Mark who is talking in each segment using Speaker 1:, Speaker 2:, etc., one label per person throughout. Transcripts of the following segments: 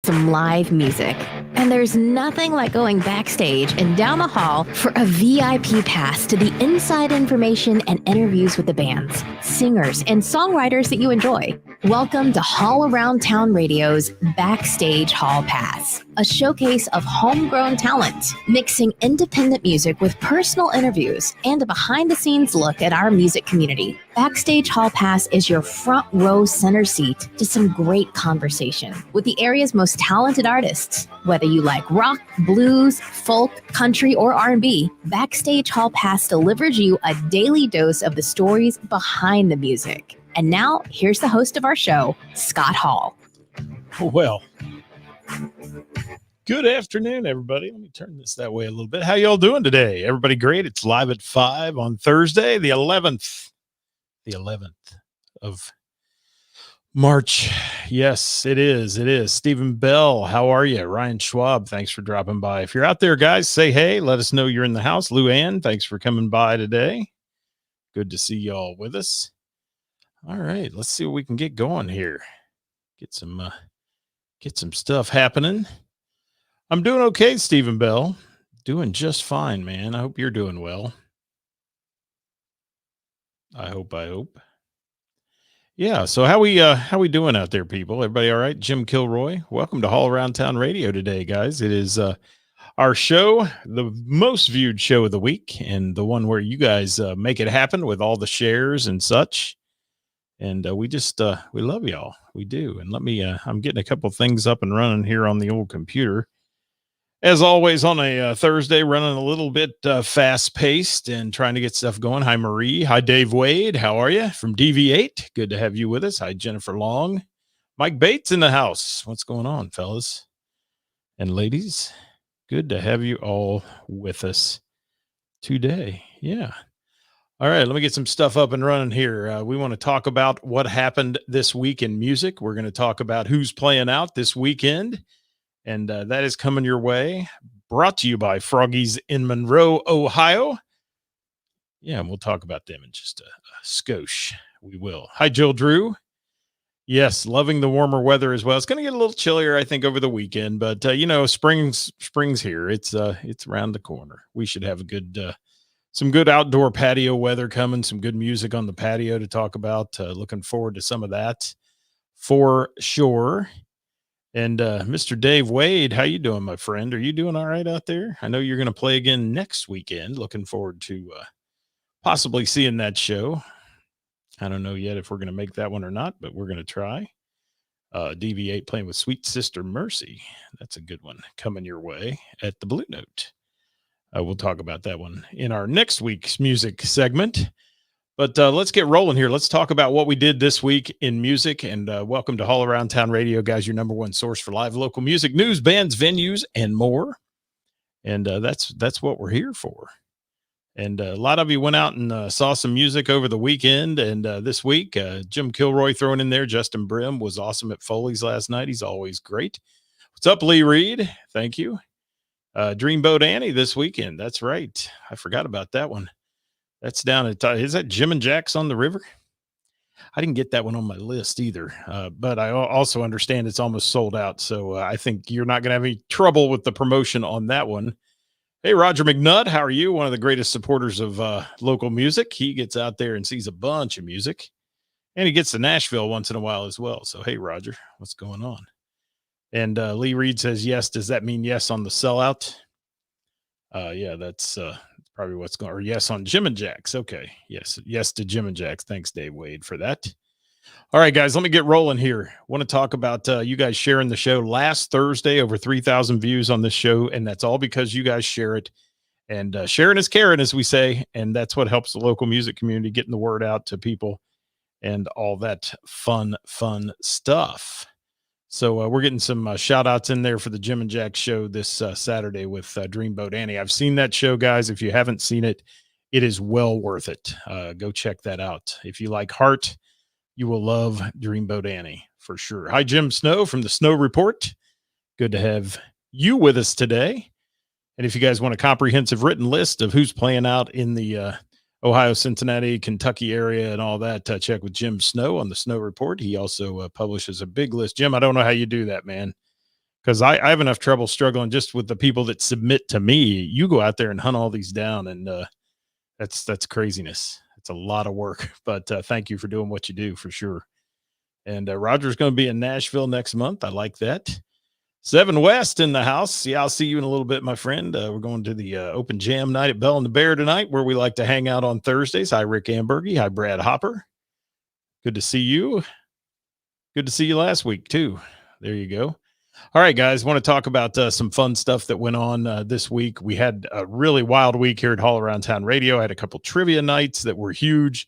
Speaker 1: some live music. And there's nothing like going backstage and down the hall for a VIP pass to the inside information and interviews with the bands, singers, and songwriters that you enjoy. Welcome to Hall Around Town Radio's Backstage Hall Pass, a showcase of homegrown talent, mixing independent music with personal interviews and a behind-the-scenes look at our music community. Backstage Hall Pass is your front row center seat to some great conversation with the area's most talented artists. Whether you like rock, blues, folk, country, or R&B, Backstage Hall Pass delivers you a daily dose of the stories behind the music. And now, here's the host of our show, Scott Hall.
Speaker 2: Well, good afternoon, everybody. Let me turn this that way a little bit. How y'all doing today? Everybody great? It's live at 5 on Thursday, the 11th of March. Yes, it is. It is. Stephen Bell, how are you? Ryan Schwab, thanks for dropping by. If you're out there, guys, say hey. Let us know you're in the house. Lou Ann, thanks for coming by today. Good to see y'all with us. All right, let's see what we can get going here. Get some stuff happening. I'm doing okay, Stephen Bell. Doing just fine, man. I hope you're doing well. I hope. Yeah, so how we doing out there, people? Everybody all right? Jim Kilroy, welcome to Hall Around Town Radio today, guys. It is our show, the most viewed show of the week, and the one where you guys make it happen with all the shares and such. And we love y'all. We do. And let me, I'm getting a couple things up and running here on the old computer. As always on a Thursday, running a little bit fast paced and trying to get stuff going. Hi, Marie. Hi, Dave Wade. How are you? From DV8. Good to have you with us. Hi, Jennifer Long. Mike Bates in the house. What's going on, fellas and ladies? Good to have you all with us today. Yeah. All right, let me get some stuff up and running here. We want to talk about what happened this week in music. We're going to talk about who's playing out this weekend, and that is coming your way. Brought to you by Froggies in Monroe, Ohio. Yeah, and we'll talk about them in just a skosh. We will. Hi, Jill Drew. Yes, loving the warmer weather as well. It's going to get a little chillier, I think, over the weekend, but spring's here. It's around the corner. We should have a good. Some good outdoor patio weather coming, some good music on the patio to talk about. Looking forward to some of that for sure. And Mr. Dave Wade, how you doing, my friend? Are you doing all right out there? I know you're going to play again next weekend. Looking forward to possibly seeing that show. I don't know yet if we're going to make that one or not, but we're going to try. DV8 playing with Sweet Sister Mercy. That's a good one coming your way at the Blue Note. We'll talk about that one in our next week's music segment. But let's get rolling here. Let's talk about what we did this week in music. And welcome to Hall Around Town Radio, guys, your number one source for live local music, news, bands, venues, and more. And that's what we're here for. And a lot of you went out and saw some music over the weekend. And this week, Jim Kilroy throwing in there. Justin Brim was awesome at Foley's last night. He's always great. What's up, Lee Reed? Thank you. Dreamboat Annie this weekend. That's right. I forgot about that one. That's down at, is that Jim and Jack's on the river? I didn't get that one on my list either. But I also understand it's almost sold out. So I think you're not going to have any trouble with the promotion on that one. Hey, Roger McNutt, how are you? One of the greatest supporters of local music. He gets out there and sees a bunch of music, and he gets to Nashville once in a while as well. So, hey, Roger, what's going on? And Lee Reed says, yes. Does that mean yes on the sellout? Yeah, that's probably what's going on. Or yes on Jim and Jack's. Okay. Yes to Jim and Jack's. Thanks, Dave Wade, for that. All right, guys, let me get rolling here. Want to talk about you guys sharing the show. Last Thursday, over 3,000 views on this show, and that's all because you guys share it. And sharing is caring, as we say, and that's what helps the local music community, getting the word out to people and all that fun stuff. So we're getting some shout outs in there for the Jim and Jack show this Saturday with Dreamboat Annie. I've seen that show, guys. If you haven't seen it, it is well worth it. Go check that out. If you like Heart, you will love Dreamboat Annie for sure. Hi, Jim Snow from the Snow Report. Good to have you with us today. And if you guys want a comprehensive written list of who's playing out in the Ohio, Cincinnati, Kentucky area and all that, check with Jim Snow on the Snow Report. He also publishes a big list. Jim, I don't know how you do that, man, because I have enough trouble struggling just with the people that submit to me. You go out there and hunt all these down, and that's craziness. It's a lot of work, but thank you for doing what you do for sure. And Roger's going to be in Nashville next month. I like that. Cevin West in the house. Yeah, I'll see you in a little bit, my friend. We're going to the open jam night at Bell and the Bear tonight, where we like to hang out on Thursdays. Hi, Rick Ambergy. Hi, Brad Hopper. Good to see you. Good to see you last week, too. There you go. All right, guys, want to talk about some fun stuff that went on this week. We had a really wild week here at All Around Town Radio. I had a couple trivia nights that were huge.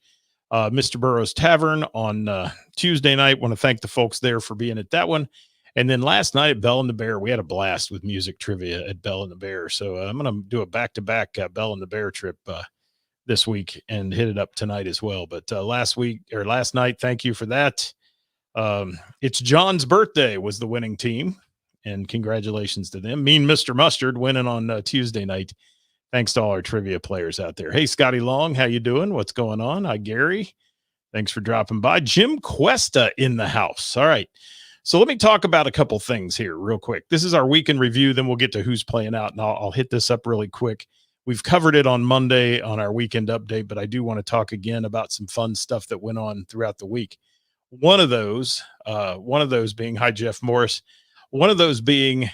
Speaker 2: Mr. Burroughs Tavern on Tuesday night. Want to thank the folks there for being at that one. And then last night at Bell and the Bear, we had a blast with music trivia at Bell and the Bear. So I'm going to do a back-to-back Bell and the Bear trip this week and hit it up tonight as well. But last night, thank you for that. It's John's birthday was the winning team, and congratulations to them. Mean Mr. Mustard winning on Tuesday night. Thanks to all our trivia players out there. Hey, Scotty Long, how you doing? What's going on? Hi, Gary. Thanks for dropping by. Jim Cuesta in the house. All right. So let me talk about a couple things here real quick. This is our weekend review. Then we'll get to who's playing out, and I'll hit this up really quick. We've covered it on Monday on our weekend update, but I do want to talk again about some fun stuff that went on throughout the week. One of those being, hi, Jeff Morris. One of those being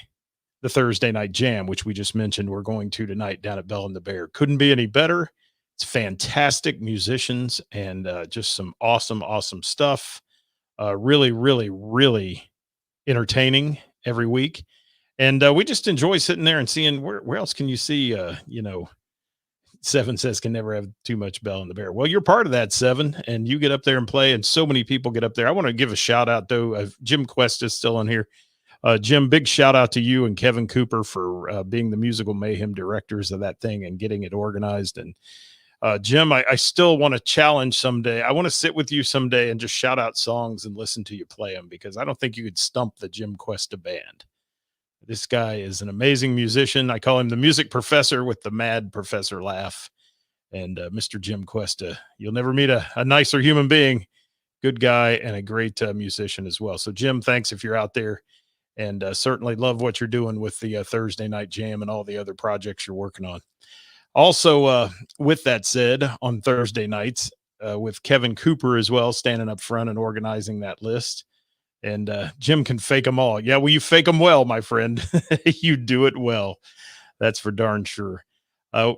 Speaker 2: the Thursday night jam, which we just mentioned we're going to tonight down at Bell and the Bear. Couldn't be any better. It's fantastic musicians and just some awesome stuff. Really, really, really entertaining every week. And we just enjoy sitting there and seeing where else can you see, Cevin says can never have too much Bell and the Bear. Well, you're part of that, Cevin, and you get up there and play, and so many people get up there. I want to give a shout out, though. Jim Quest is still on here. Jim, big shout out to you and Kevin Cooper for being the musical mayhem directors of that thing and getting it organized. And Jim, I still want to challenge someday. I want to sit with you someday and just shout out songs and listen to you play them, because I don't think you could stump the Jim Cuesta band. This guy is an amazing musician. I call him the music professor with the mad professor laugh. And Mr. Jim Cuesta, you'll never meet a nicer human being. Good guy and a great musician as well. So, Jim, thanks if you're out there. And certainly love what you're doing with the Thursday night jam and all the other projects you're working on. Also, with that said, on Thursday nights, with Kevin Cooper as well, standing up front and organizing that list. And Jim can fake them all. Yeah, well, you fake them well, my friend. You do it well. That's for darn sure.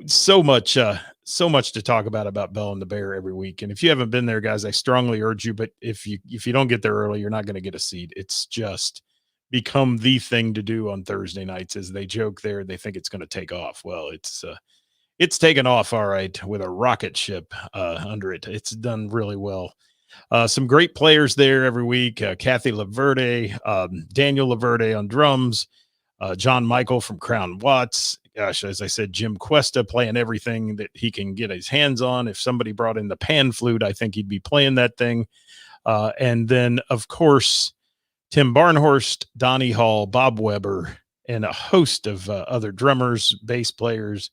Speaker 2: So much to talk about Bell and the Bear every week. And if you haven't been there, guys, I strongly urge you. But if you don't get there early, you're not going to get a seat. It's just become the thing to do on Thursday nights. As they joke there, they think it's going to take off. Well, it's taken off all right with a rocket ship under it. It's done really well. Some great players there every week. Kathy Laverde, Daniel Laverde on drums, John Michael from Crown Watts. Gosh, as I said, Jim Cuesta playing everything that he can get his hands on. If somebody brought in the pan flute, I think he'd be playing that thing. And then, of course, Tim Barnhorst, Donnie Hall, Bob Weber, and a host of other drummers, bass players,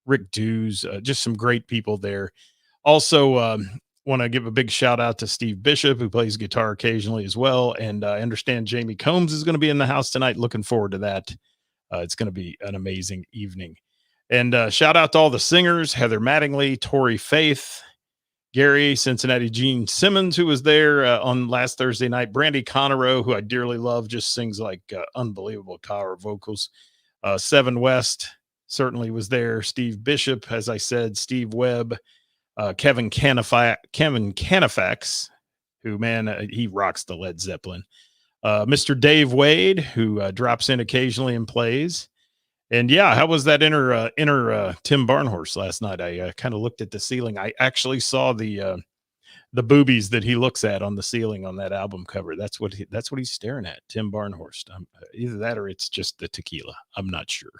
Speaker 2: Rick Dews, just some great people there. Also, want to give a big shout out to Steve Bishop, who plays guitar occasionally as well. And I understand Jamie Combs is going to be in the house tonight. Looking forward to that. It's going to be an amazing evening. And shout out to all the singers, Heather Mattingly, Tori Faith, Gary, Cincinnati, Gene Simmons, who was there on last Thursday night, Brandy Connerow, who I dearly love, just sings like unbelievable power vocals. Cevin West certainly was there. Steve Bishop, as I said, Steve Webb, Kevin Canifax, who, man, he rocks the Led Zeppelin. Mr. Dave Wade, who drops in occasionally and plays. And yeah, how was that inner Tim Barnhorst last night? I kind of looked at the ceiling. I actually saw the boobies that he looks at on the ceiling on that album cover. That's what he's staring at, Tim Barnhorst. Either that or it's just the tequila. I'm not sure.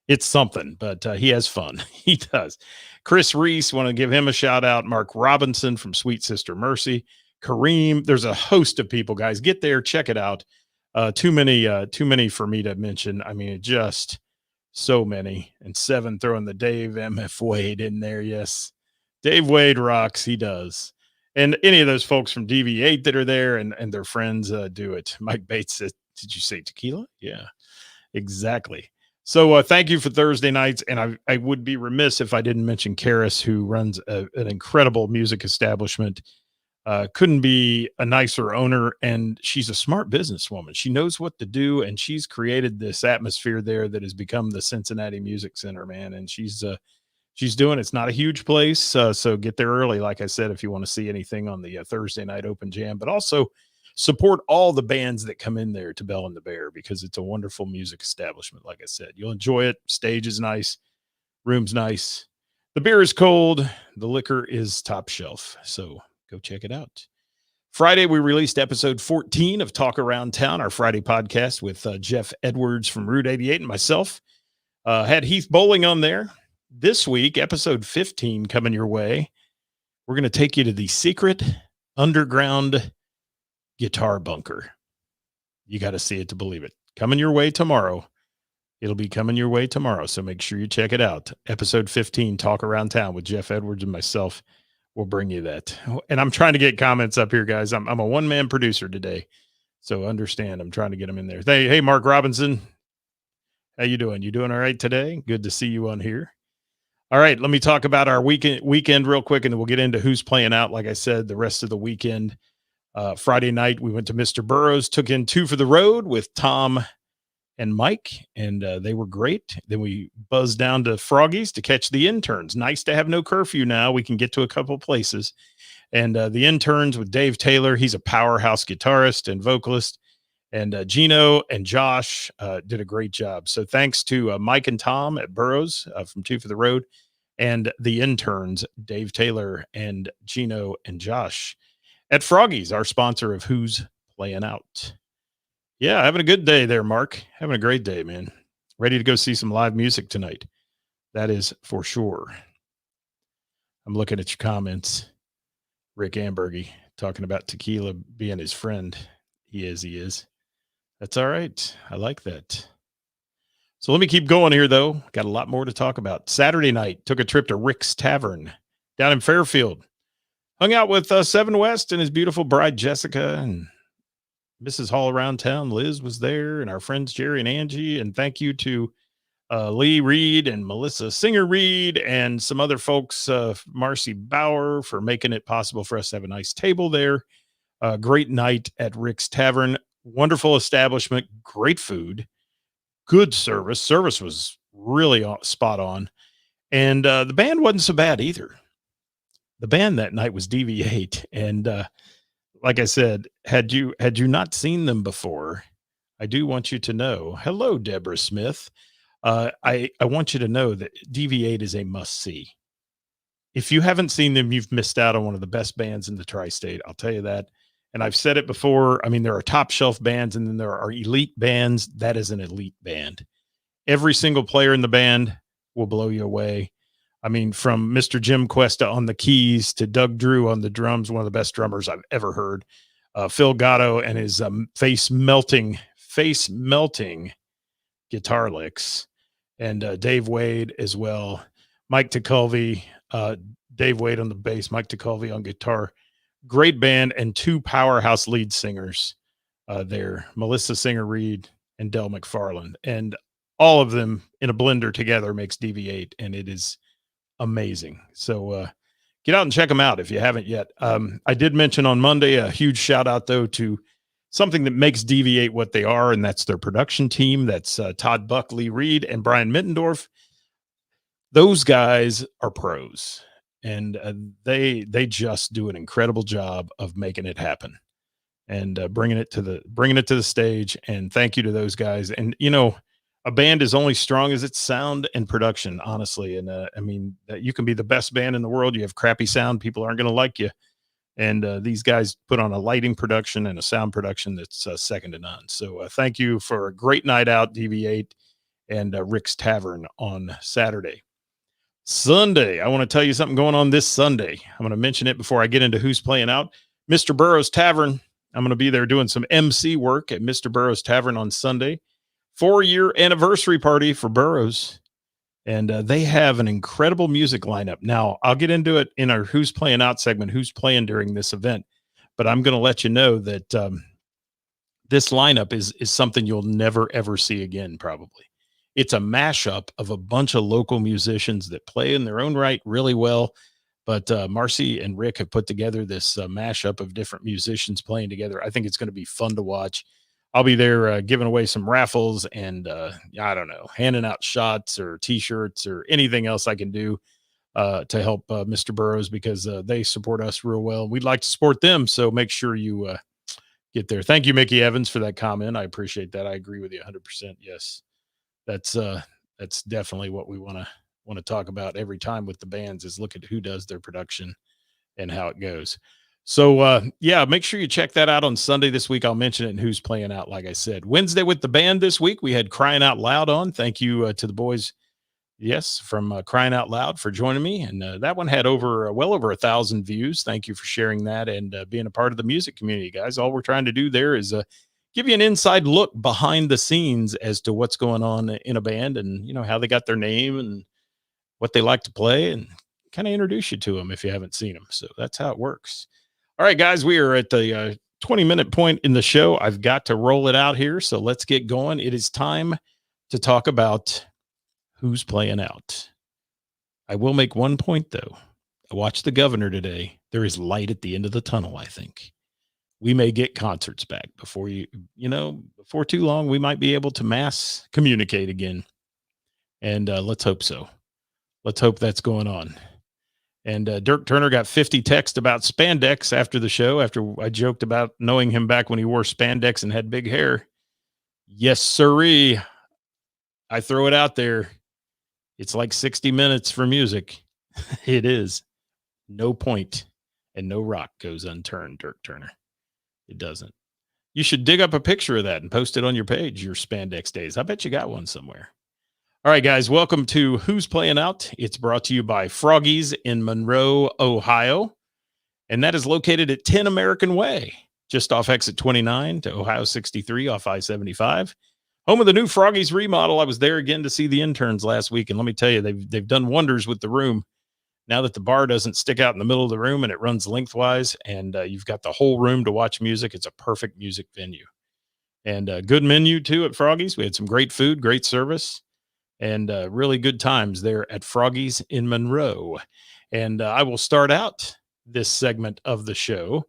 Speaker 2: It's something, but he has fun. He does. Chris Reese, want to give him a shout out. Mark Robinson from Sweet Sister Mercy. Kareem. There's a host of people, guys. Get there, check it out. Too many for me to mention. I mean, just so many. And Cevin throwing the Dave MF Wade in there. Yes, Dave Wade rocks. He does. And any of those folks from DV8 that are there and their friends do it. Mike Bates said, Did you say tequila? Yeah, exactly. So thank you for Thursday nights. And I would be remiss if I didn't mention Karis, who runs an incredible music establishment. Couldn't be a nicer owner, and she's a smart businesswoman. She knows what to do, and she's created this atmosphere there that has become the Cincinnati Music Center, man. And she's doing, it's not a huge place, so get there early, like I said, if you want to see anything on the Thursday night open jam, but also support all the bands that come in there to Bell and the Bear, because it's a wonderful music establishment. Like I said, you'll enjoy it. Stage is nice, room's nice, the beer is cold, the liquor is top shelf, so go check it out. Friday, we released episode 14 of Talk Around Town, our Friday podcast with Jeff Edwards from Route 88 and myself. Had Heath Bowling on there. This week, episode 15 coming your way. We're going to take you to the secret underground guitar bunker. You got to see it to believe it. Coming your way tomorrow. It'll be coming your way tomorrow, so make sure you check it out. Episode 15, Talk Around Town with Jeff Edwards and myself. We'll bring you that. And I'm trying to get comments up here, guys. I'm a one-man producer today, so understand I'm trying to get them in there. Hey, Mark Robinson. How you doing? You doing all right today? Good to see you on here. All right, let me talk about our weekend real quick, and then we'll get into who's playing out. Like I said, the rest of the weekend. Friday night, we went to Mr. Burroughs, took in Two for the Road with Tom and Mike, and they were great. Then we buzzed down to Froggy's to catch the Interns. Nice to have no curfew now. We can get to a couple places. And the Interns with Dave Taylor. He's a powerhouse guitarist and vocalist. And Gino and Josh did a great job. So thanks to Mike and Tom at Burroughs from Two for the Road, and the Interns, Dave Taylor and Gino and Josh at Froggy's, our sponsor of Who's Playing Out. Yeah, having a good day there, Mark. Having a great day, man. Ready to go see some live music tonight. That is for sure. I'm looking at your comments. Rick Ambergy talking about tequila being his friend. He is. That's all right. I like that. So let me keep going here, though. Got a lot more to talk about. Saturday night, took a trip to Rick's Tavern down in Fairfield. Hung out with Cevin West and his beautiful bride, Jessica, and Mrs. Hall around town. Liz was there, and our friends Jerry and Angie. And thank you to Lee Reed and Melissa Singer Reed and some other folks, Marcy Bauer, for making it possible for us to have a nice table there. Great night at Rick's Tavern. Wonderful establishment, great food, good service. Service was really spot on. And the band wasn't so bad either. The band that night was DV8. And like I said, had you not seen them before, I do want you to know. Hello, Deborah Smith. I want you to know that DV8 is a must-see. If you haven't seen them, you've missed out on one of the best bands in the tri-state. I'll tell you that. And I've said it before. I mean, there are top shelf bands, and then there are elite bands. That is an elite band. Every single player in the band will blow you away. I mean, from Mr. Jim Cuesta on the keys to Doug Drew on the drums, one of the best drummers I've ever heard. Phil Gatto and his face melting guitar licks, and Dave Wade as well. Mike Tekulve, Dave Wade on the bass, Mike Tekulve on guitar. Great band, and two powerhouse lead singers there, Melissa Singer Reed and Del McFarland, and all of them in a blender together makes DV8, and it is amazing. So get out and check them out if you haven't yet. I did mention on Monday a huge shout out though to something that makes DV8 what they are, and that's their production team. That's Todd Buckley Reed and Brian Mittendorf. Those guys are pros, and they just do an incredible job of making it happen and bringing it to the stage. And thank you to those guys. And you know, a band is only strong as its sound and production, honestly. And I mean, you can be the best band in the world. You have crappy sound, people aren't going to like you. And these guys put on a lighting production and a sound production that's second to none. So thank you for a great night out, DV8 and Rick's Tavern on Saturday. Sunday, I want to tell you something going on this Sunday. I'm going to mention it before I get into who's playing out. Mr. Burroughs Tavern. I'm going to be there doing some MC work at Mr. Burroughs Tavern on Sunday. 4-year anniversary party for Burroughs. And they have an incredible music lineup. Now, I'll get into it in our Who's Playing Out segment, who's playing during this event. But I'm going to let you know that This lineup is something you'll never ever see again, probably. It's a mashup of a bunch of local musicians that play in their own right really well. But Marcy and Rick have put together this mashup of different musicians playing together. I think it's going to be fun to watch. I'll be there giving away some raffles and I don't know, handing out shots or T-shirts or anything else I can do to help Mr. Burroughs, because they support us real well. We'd like to support them, so make sure you get there. Thank you, Micky Evans, for that comment. I appreciate that. I agree with you 100%. Yes, that's definitely what we want to talk about every time with the bands, is look at who does their production and how it goes. So yeah, make sure you check that out on Sunday this week. I'll mention it and who's playing out. Like I said, Wednesday with the band this week, we had Crying Out Loud on. Thank you to the boys. Yes, from Crying Out Loud for joining me. And that one had well over 1,000 views. Thank you for sharing that and being a part of the music community, guys. All we're trying to do there is give you an inside look behind the scenes as to what's going on in a band, and, you know, how they got their name and what they like to play, and kind of introduce you to them if you haven't seen them. So that's how it works. All right, guys, we are at the 20-minute point in the show. I've got to roll it out here, so let's get going. It is time to talk about who's playing out. I will make one point, though. I watched the governor today. There is light at the end of the tunnel, I think. We may get concerts back before before too long. We might be able to mass communicate again. And let's hope so. Let's hope that's going on. And Dirk Turner got 50 texts about spandex after the show, after I joked about knowing him back when he wore spandex and had big hair. Yes, sirree. I throw it out there. It's like 60 minutes for music. It is. No point and no rock goes unturned, Dirk Turner. It doesn't. You should dig up a picture of that and post it on your page, your spandex days. I bet you got one somewhere. All right, guys, welcome to Who's Playing Out. It's brought to you by Froggies in Monroe, Ohio. And that is located at 10 American Way, just off exit 29 to Ohio 63 off I-75. Home of the new Froggies remodel. I was there again to see the interns last week, and let me tell you, they've done wonders with the room. Now that the bar doesn't stick out in the middle of the room and it runs lengthwise, and you've got the whole room to watch music, it's a perfect music venue. And good menu, too, at Froggies. We had some great food, great service, and really good times there at Froggies in Monroe. And I will start out this segment of the show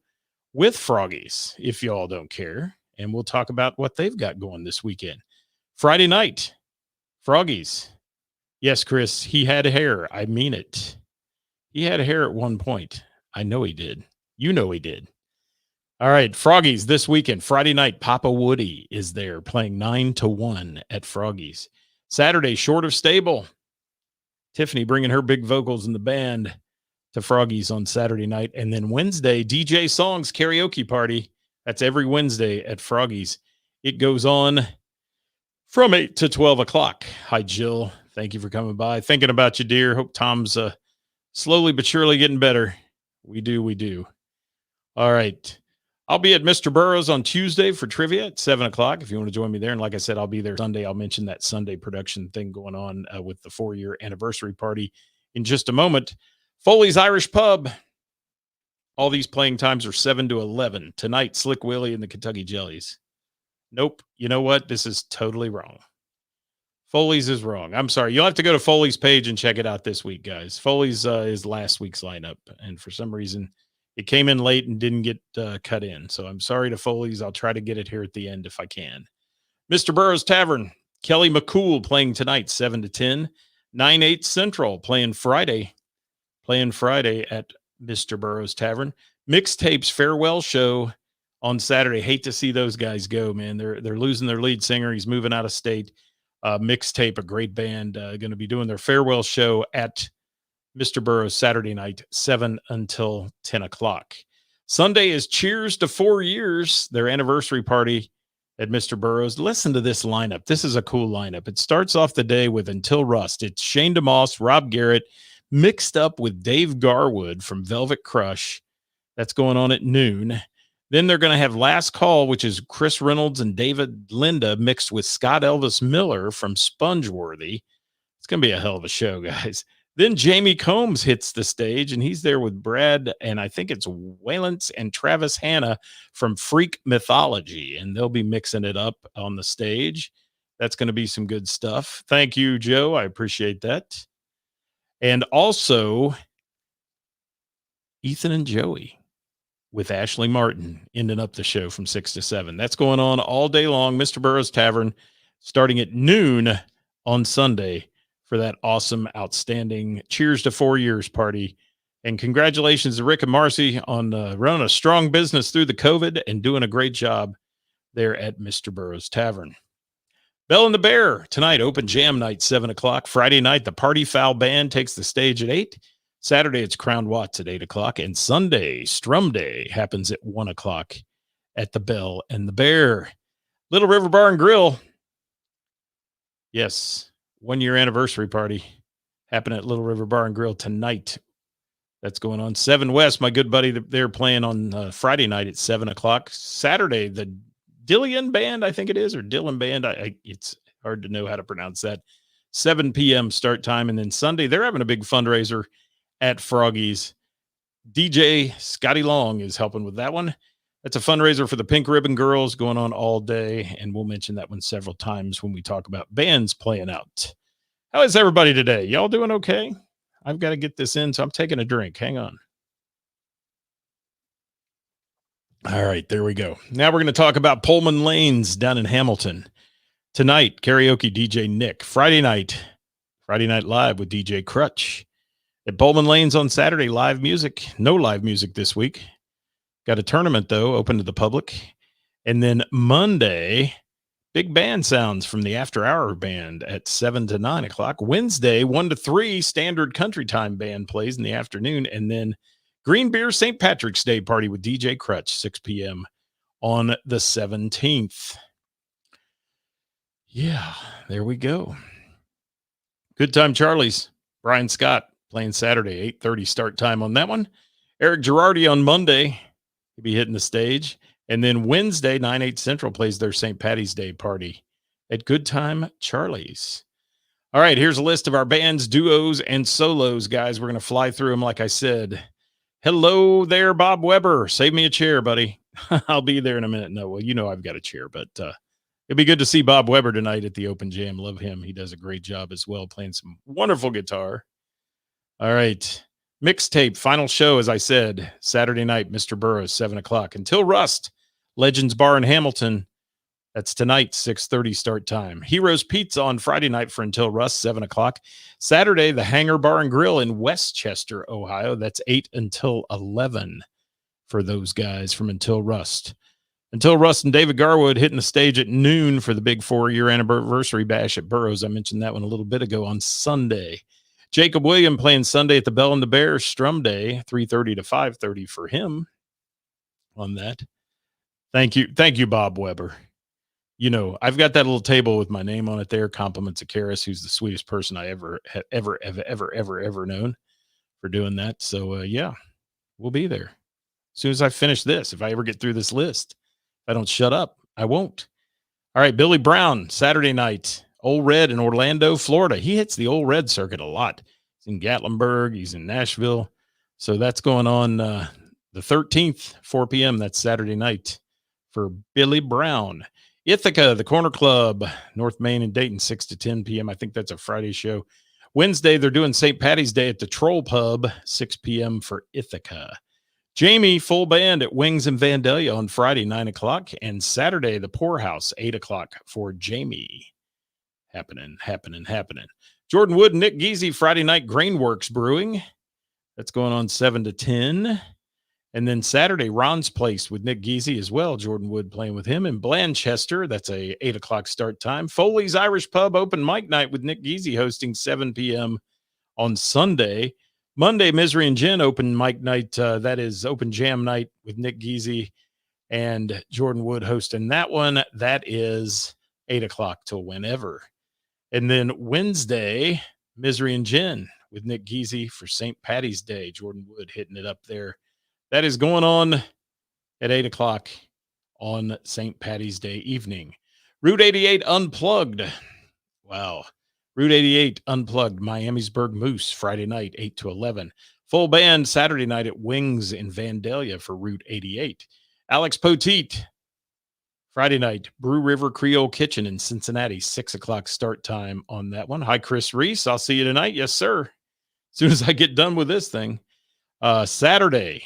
Speaker 2: with Froggies, if y'all don't care, and we'll talk about what they've got going this weekend. Friday night, Froggies. Yes, Chris, he had hair. I mean it. He had hair at one point. I know he did. You know he did. All right, Froggies this weekend. Friday night, Papa Woody is there playing 9 to 1 at Froggies. Saturday, Short of Stable. Tiffany bringing her big vocals in the band to Froggies on Saturday night. And then Wednesday, DJ Songs Karaoke Party. That's every Wednesday at Froggies. It goes on from 8 to 12 o'clock. Hi, Jill. Thank you for coming by. Thinking about you, dear. Hope Tom's slowly but surely getting better. We do. All right. I'll be at Mr. Burroughs on Tuesday for trivia at 7 o'clock if you want to join me there. And like I said, I'll be there Sunday. I'll mention that Sunday production thing going on with the 4-year anniversary party in just a moment. Foley's Irish Pub. All these playing times are 7 to 11. Tonight, Slick Willie and the Kentucky Jellies. Nope. You know what? This is totally wrong. Foley's is wrong. I'm sorry. You'll have to go to Foley's page and check it out this week, guys. Foley's is last week's lineup. And for some reason, it came in late and didn't get cut in. So I'm sorry to Foley's. I'll try to get it here at the end if I can. Mr. Burroughs Tavern. Kelly McCool playing tonight, 7 to 10. 9/8 Central playing Friday. At Mr. Burroughs Tavern. Mixtapes Farewell Show on Saturday. Hate to see those guys go, man. They're losing their lead singer. He's moving out of state. Mixtape, a great band, going to be doing their farewell show at Mr. Burroughs Saturday night, 7 until 10 o'clock. Sunday is Cheers to 4 years, their anniversary party at Mr. Burroughs. Listen to this lineup. This is a cool lineup. It starts off the day with Until Rust. It's Shane DeMoss, Rob Garrett, mixed up with Dave Garwood from Velvet Crush. That's going on at noon. Then they're going to have Last Call, which is Chris Reynolds and David Linda mixed with Scott Elvis Miller from Spongeworthy. It's going to be a hell of a show, guys. Then Jamie Combs hits the stage, and he's there with Brad, and I think it's Waylance and Travis Hanna from Freak Mythology, and they'll be mixing it up on the stage. That's going to be some good stuff. Thank you, Joe. I appreciate that. And also, Ethan and Joey with Ashley Martin ending up the show from 6 to 7. That's going on all day long. Mr. Burroughs Tavern starting at noon on Sunday for that awesome, outstanding Cheers to 4 Years party. And congratulations to Rick and Marcy on running a strong business through the COVID and doing a great job there at Mr. Burroughs Tavern. Bell and the Bear tonight, open jam night, 7 o'clock. Friday night, the Party Foul Band takes the stage at 8. Saturday, it's Crown Watts at 8 o'clock. And Sunday, Strum Day happens at 1 o'clock at the Bell and the Bear. Little River Bar and Grill. Yes, 1 year anniversary party happening at Little River Bar and Grill tonight. That's going on. Cevin West, my good buddy, they're playing on Friday night at 7 o'clock. Saturday, the Dillian Band, I think it is, or Dylan Band. It's hard to know how to pronounce that. 7 p.m. start time. And then Sunday, they're having a big fundraiser at Froggy's. DJ Scotty Long is helping with that one. That's a fundraiser for the Pink Ribbon Girls going on all day. And we'll mention that one several times when we talk about bands playing out. How is everybody today? Y'all doing okay? I've got to get this in, so I'm taking a drink. Hang on. All right, there we go. Now we're going to talk about Pullman Lanes down in Hamilton. Tonight, karaoke DJ Nick. Friday night live with DJ Crutch. At Pullman Lanes on Saturday, live music. No live music this week. Got a tournament, though, open to the public. And then Monday, big band sounds from the After Hour Band at 7 to 9 o'clock. Wednesday, 1 to 3, Standard Country Time Band plays in the afternoon. And then Green Beer St. Patrick's Day party with DJ Crutch, 6 p.m. on the 17th. Yeah, there we go. Good Time Charlie's. Brian Scott playing Saturday, 8:30 start time on that one. Eric Girardi on Monday. He'll be hitting the stage. And then Wednesday, 9/8 Central plays their St. Patty's Day party at Good Time Charlie's. All right, here's a list of our bands, duos, and solos, guys. We're going to fly through them like I said. Hello there, Bob Weber. Save me a chair, buddy. I'll be there in a minute. No, well, you know I've got a chair, but it'd be good to see Bob Weber tonight at the Open Jam. Love him. He does a great job as well, playing some wonderful guitar. All right. Mixtape, final show, as I said, Saturday night, Mr. Burroughs, 7 o'clock. Until Rust, Legends Bar in Hamilton. That's tonight, 6:30 start time. Heroes Pizza on Friday night for Until Rust, 7 o'clock. Saturday, the Hangar Bar and Grill in Westchester, Ohio. That's 8 until 11 for those guys from Until Rust. Until Rust and David Garwood hitting the stage at noon for the big 4-year anniversary bash at Burroughs. I mentioned that one a little bit ago on Sunday. Jacob William playing Sunday at the Bell and the Bear Strum Day, 3:30 to 5:30 for him on that. Thank you, Bob Weber. You know, I've got that little table with my name on it there. Compliments of Karis, who's the sweetest person I ever known, for doing that. So, yeah, we'll be there as soon as I finish this. If I ever get through this list, if I don't shut up, I won't. All right, Billy Brown, Saturday night, Old Red in Orlando, Florida. He hits the Old Red circuit a lot. He's in Gatlinburg. He's in Nashville. So that's going on the 13th, 4 p.m. That's Saturday night for Billy Brown. Ithaca, the Corner Club, North Main and Dayton, 6 to 10 p.m. I think that's a Friday show. Wednesday, they're doing St. Patty's Day at the Troll Pub, 6 p.m. for Ithaca. Jamie, full band at Wings and Vandalia on Friday, 9 o'clock. And Saturday, the Poorhouse, 8 o'clock for Jamie. Happening. Jordan Wood and Nick Geezy, Friday night, Grainworks Brewing. That's going on 7 to 10. And then Saturday, Ron's Place with Nick Geezy as well. Jordan Wood playing with him in Blanchester. That's a 8 o'clock start time. Foley's Irish Pub open mic night with Nick Geezy hosting 7 p.m. on Sunday. Monday, Misery and Gin open mic night. That is open jam night with Nick Geezy and Jordan Wood hosting that one. That is 8 o'clock till whenever. And then Wednesday, Misery and Gin with Nick Geezy for St. Patty's Day. Jordan Wood hitting it up there. That is going on at 8 o'clock on St. Patty's Day evening. Route 88 Unplugged. Wow. Route 88 Unplugged, Miamisburg Moose, Friday night, 8 to 11. Full band Saturday night at Wings in Vandalia for Route 88. Alex Poteet, Friday night, Brew River Creole Kitchen in Cincinnati, 6 o'clock start time on that one. Hi, Chris Reese. I'll see you tonight. Yes, sir. As soon as I get done with this thing. Saturday,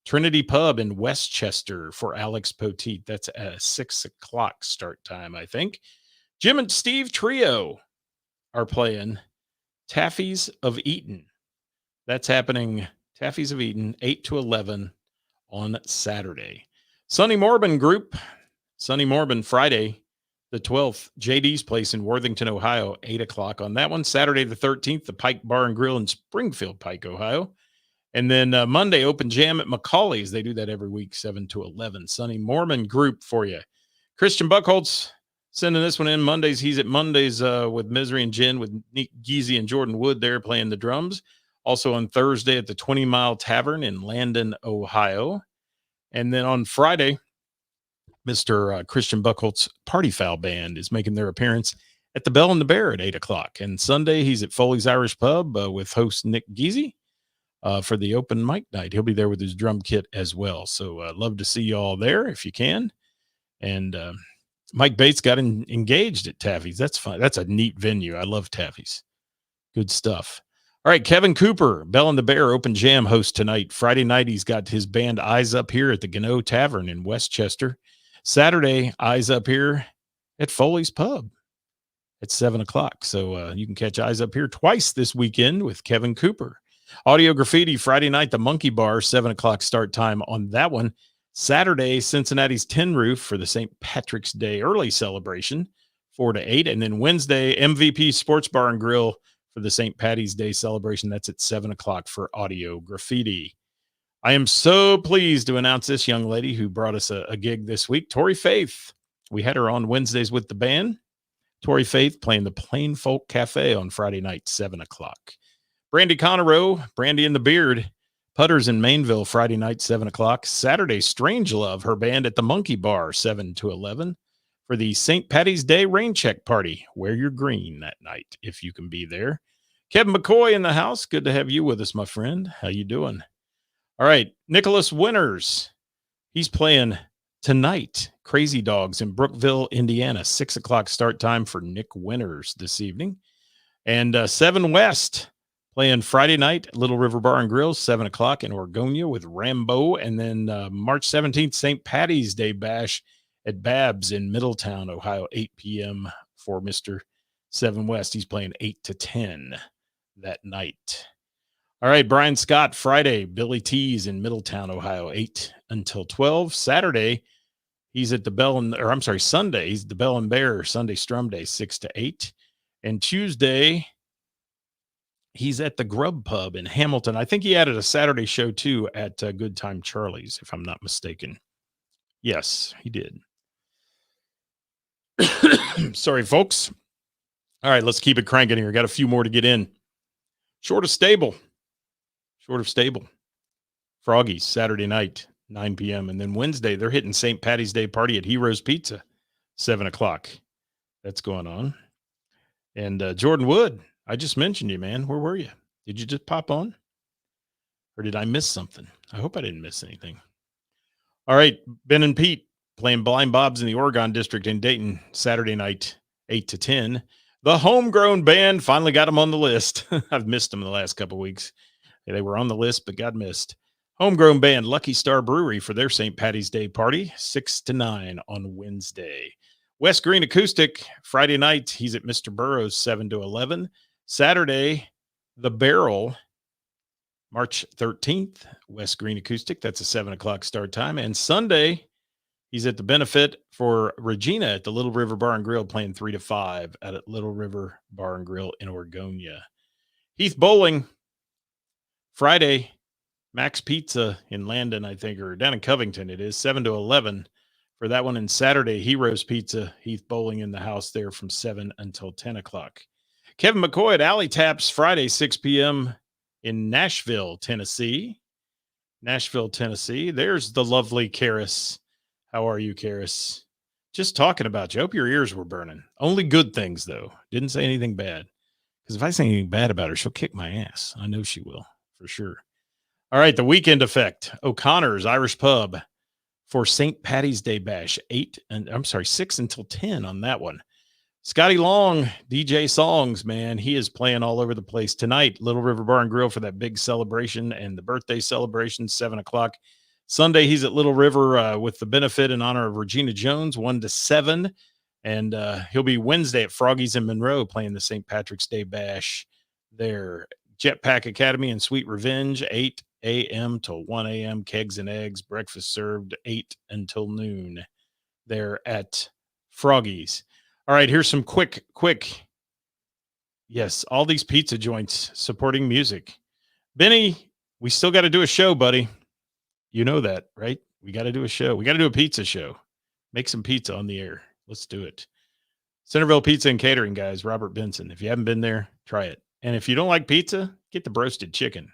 Speaker 2: Trinity Pub in Westchester for Alex Poteet. That's a 6 o'clock start time, I think. Jim and Steve Trio are playing Taffy's of Eaton. That's happening, Taffy's of Eaton, 8 to 11 on Saturday. Sonny Morbin Group, Sonny Morbin, Friday, the 12th, JD's Place in Worthington, Ohio, 8 o'clock on that one. Saturday, the 13th, the Pike Bar and Grill in Springfield, Pike, Ohio. And then Monday, Open Jam at McCoy's. They do that every week, 7 to 11. Sonny Morbin Group for you. Christian Buckholtz sending this one in. Mondays, he's at Mondays with Misery and Gin with Nick Geezy and Jordan Wood there playing the drums. Also on Thursday at the 20 Mile Tavern in Landon, Ohio. And then on Friday, Mr. Christian Buckholtz Party Foul Band is making their appearance at the Bell and the Bear at 8 o'clock. And Sunday, he's at Foley's Irish Pub with host Nick Geezy for the open mic night. He'll be there with his drum kit as well. So love to see you all there if you can. And Mike Bates got engaged at Taffy's. That's fun. That's a neat venue. I love Taffy's. Good stuff. All right, Kevin Cooper, Bell and the Bear Open Jam host tonight. Friday night, he's got his band Eyes Up Here at the Gano Tavern in Westchester. Saturday, Eyes Up Here at Foley's Pub at 7 o'clock. So you can catch Eyes Up Here twice this weekend with Kevin Cooper. Audio Graffiti, Friday night, the Monkey Bar, 7 o'clock start time on that one. Saturday, Cincinnati's Tin Roof for the St. Patrick's Day early celebration, 4 to 8. And then Wednesday, MVP Sports Bar and Grill for the St. Patty's Day celebration. That's at 7 o'clock for Audio Graffiti. I am so pleased to announce this young lady who brought us a gig this week, Tori Faith. We had her on Wednesdays with the band. Tori Faith playing the Plain Folk Cafe on Friday night, 7 o'clock. Brandy Conero, Brandy and the Beard, Putters in Mainville, Friday night, 7 o'clock. Saturday, Strange Love, her band at the Monkey Bar, 7 to 11. For the St. Patty's Day rain check party. Wear your green that night if you can be there. Kevin McCoy in the house. Good to have you with us, my friend. How you doing? All right, Nicholas Winters. He's playing tonight, Crazy Dogs in Brookville, Indiana. 6 o'clock start time for Nick Winters this evening. And Cevin West playing Friday night, Little River Bar and Grill, 7 o'clock in Oregonia with Rambo. And then March 17th, St. Patty's Day Bash at Babs in Middletown, Ohio, 8 p.m. for Mr. Cevin West. He's playing 8 to 10 that night. All right, Brian Scott, Friday, Billy T's in Middletown, Ohio, 8 until 12. Saturday, he's at the Sunday, he's at the Bell and Bear, Sunday Strum Day, 6 to 8. And Tuesday, he's at the Grub Pub in Hamilton. I think he added a Saturday show, too, at Good Time Charlie's, if I'm not mistaken. Yes, he did. Sorry, folks. All right, let's keep it cranking here. Got a few more to get in. Short of Stable. Froggies, Saturday night, 9 p.m. And then Wednesday, they're hitting St. Patty's Day party at Heroes Pizza, 7 o'clock. That's going on. And Jordan Wood, I just mentioned you, man. Where were you? Did you just pop on? Or did I miss something? I hope I didn't miss anything. All right, Ben and Pete playing Blind Bob's in the Oregon District in Dayton, Saturday night, 8 to 10. The Homegrown Band finally got them on the list. I've missed them the last couple of weeks. They were on the list, but got missed. Homegrown Band, Lucky Star Brewery for their St. Patty's Day party, 6 to 9 on Wednesday. West Green Acoustic, Friday night, he's at Mr. Burroughs, 7 to 11. Saturday, The Barrel, March 13th, West Green Acoustic. That's a 7 o'clock start time. And Sunday, he's at the benefit for Regina at the Little River Bar and Grill, playing 3 to 5 at Little River Bar and Grill in Oregonia. Heath Bowling, Friday, Max Pizza in Landon, I think, or down in Covington it is, 7 to 11 for that one. And Saturday, Heroes Pizza, Heath Bowling in the house there from 7 until 10 o'clock. Kevin McCoy at Alley Taps, Friday, 6 p.m. in Nashville, Tennessee. There's the lovely Karis. How are you, Karis? Just talking about you. I hope your ears were burning. Only good things, though. Didn't say anything bad. Because if I say anything bad about her, she'll kick my ass. I know she will, for sure. All right, the Weekend Effect. O'Connor's Irish Pub for St. Patty's Day Bash. 6 until 10 on that one. Scotty Long, DJ Songs, man. He is playing all over the place tonight. Little River Bar and Grill for that big celebration and the birthday celebration, 7 o'clock. Sunday, he's at Little River with the benefit in honor of Regina Jones, 1 to 7. And he'll be Wednesday at Froggy's in Monroe playing the St. Patrick's Day Bash there. Jetpack Academy and Sweet Revenge, 8 a.m. till 1 a.m. Kegs and eggs, breakfast served 8 until noon there at Froggy's. All right, here's some quick. Yes, all these pizza joints supporting music. Benny, we still got to do a show, buddy. You know that, right? We got to do a show. We got to do a pizza show. Make some pizza on the air. Let's do it. Centerville Pizza and Catering, guys. Robert Benson. If you haven't been there, try it. And if you don't like pizza, get the broasted chicken.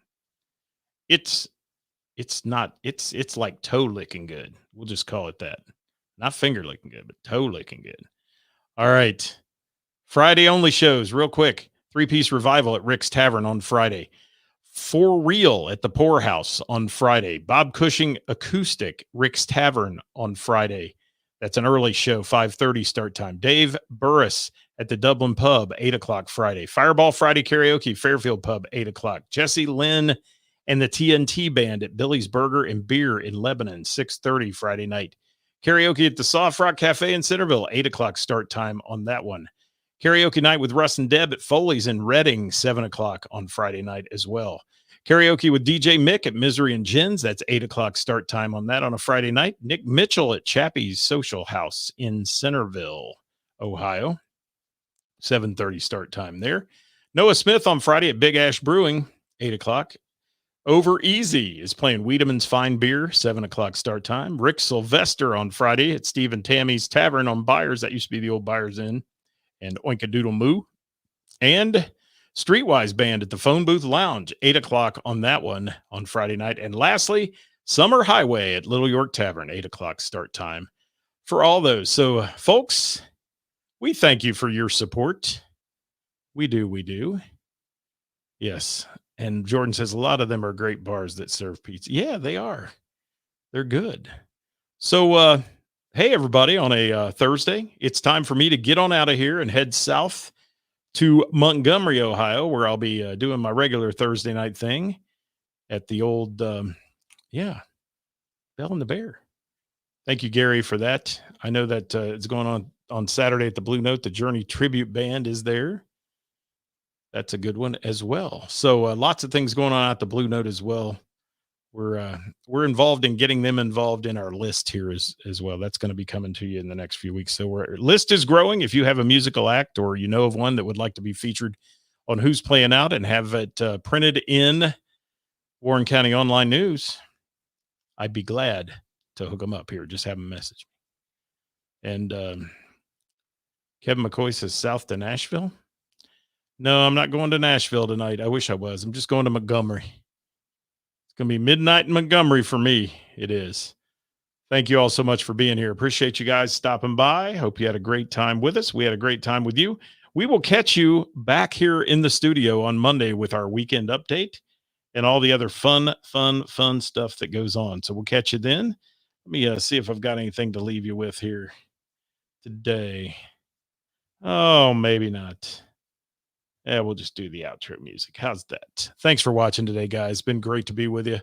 Speaker 2: It's like toe licking good. We'll just call it that. Not finger licking good, but toe licking good. All right. Friday only shows, real quick. 3-piece revival at Rick's Tavern on Friday. For Real at the Poorhouse on Friday. Bob Cushing Acoustic, Rick's Tavern on Friday. That's an early show, 5:30 start time. Dave Burris at the Dublin Pub, 8 o'clock Friday. Fireball Friday Karaoke, Fairfield Pub, 8 o'clock. Jesse Lynn and the TNT Band at Billy's Burger and Beer in Lebanon, 6:30 Friday night. Karaoke at the Soft Rock Cafe in Centerville, 8 o'clock start time on that one. Karaoke night with Russ and Deb at Foley's in Reading, 7 o'clock on Friday night as well. Karaoke with DJ Mick at Misery and Gins. That's 8 o'clock start time on that on a Friday night. Nick Mitchell at Chappie's Social House in Centerville, Ohio. 7:30 start time there. Noah Smith on Friday at Big Ash Brewing, 8 o'clock. Over Easy is playing Wiedeman's Fine Beer, 7 o'clock start time. Rick Sylvester on Friday at Steve and Tammy's Tavern on Byers. That used to be the old Byers Inn. And Oinkadoodle Moo. And Streetwise Band at the Phone Booth Lounge, 8 o'clock on that one on Friday night. And lastly, Summer Highway at Little York Tavern, 8 o'clock start time for all those. So, folks, we thank you for your support. We do. Yes. And Jordan says a lot of them are great bars that serve pizza. Yeah, they are. They're good. So, hey, everybody, on a Thursday, it's time for me to get on out of here and head south to Montgomery, Ohio, where I'll be doing my regular Thursday night thing at the old, Bell and the Bear. Thank you, Gary, for that. I know that it's going on Saturday at the Blue Note. The Journey Tribute Band is there. That's a good one as well. So lots of things going on at the Blue Note as well. We're involved in getting them involved in our list here as well. That's going to be coming to you in the next few weeks. So our list is growing. If you have a musical act or you know of one that would like to be featured on Who's Playing Out and have it printed in Warren County Online News, I'd be glad to hook them up here. Just have them message me. And Kevin McCoy says south to Nashville. No, I'm not going to Nashville tonight. I wish I was. I'm just going to Montgomery. Going to be midnight in Montgomery for me. It is. Thank you all so much for being here. Appreciate you guys stopping by. Hope you had a great time with us. We had a great time with you. We will catch you back here in the studio on Monday with our weekend update and all the other fun stuff that goes on. So we'll catch you then. Let me see if I've got anything to leave you with here today. Oh, maybe not. Yeah, we'll just do the outro music. How's that? Thanks for watching today, guys. It's been great to be with you.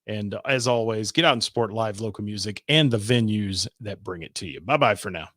Speaker 2: And as always, get out and support live local music and the venues that bring it to you. Bye-bye for now.